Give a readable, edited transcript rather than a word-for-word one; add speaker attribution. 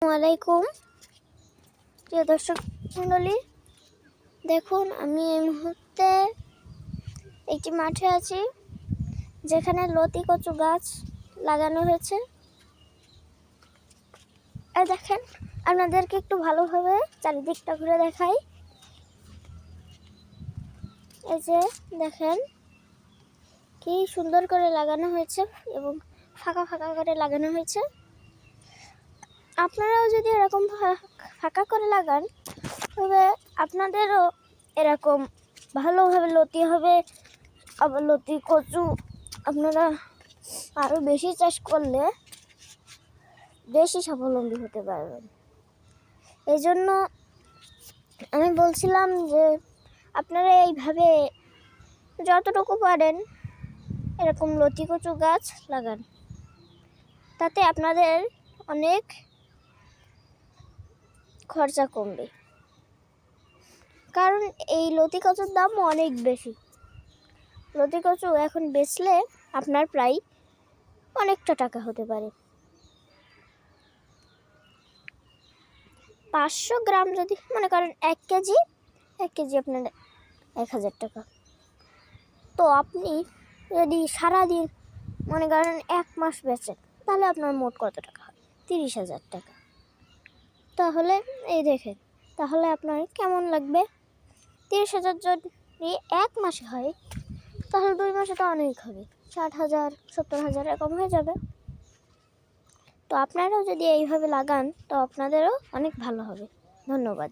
Speaker 1: আসসালামাইকুম প্রিয় দর্শক মণ্ডলী, দেখুন আমি এই মুহূর্তে একটি মাঠে আছি যেখানে লতি কচু গাছ লাগানো হয়েছে। আর দেখেন, আপনাদেরকে একটু ভালোভাবে চারিদিকটা ঘুরে দেখাই। এই যে দেখেন কি সুন্দর করে লাগানো হয়েছে এবং ফাঁকা ফাঁকা করে লাগানো হয়েছে। আপনারাও যদি এরকম ফাঁকা করে লাগান তবে আপনাদেরও এরকম ভালোভাবে লতি হবে। আবার লতি কচু আপনারা আরও বেশি চাষ করলে বেশি স্বাবলম্বী হতে পারবেন। এই জন্য আমি বলছিলাম যে আপনারা এইভাবে যতটুকু পারেন এরকম লতি কচু গাছ লাগান, তাতে আপনাদের অনেক খরচা কমবে। কারণ এই লতি কচুর দাম অনেক বেশি। লতি কচু এখন বেচলে আপনার প্রায় অনেকটা টাকা হতে পারে। 500 গ্রাম যদি মনে করেন 1 কেজি আপনার 1000 টাকা। তো আপনি যদি সারাদিন মনে করেন 1 মাস বেচেন তাহলে আপনার মোট কত টাকা হয়? 30,000 টাকা। তাহলে এই দেখেন, তাহলে আপনার কেমন লাগবে? 30,000 যদি 1 মাসে হয় তাহলে 2 মাসে তো অনেক হবে, 60,000 70,000 এরকম হয়ে যাবে। তো আপনারাও যদি এইভাবে লাগান তো আপনাদেরও অনেক ভালো হবে। ধন্যবাদ।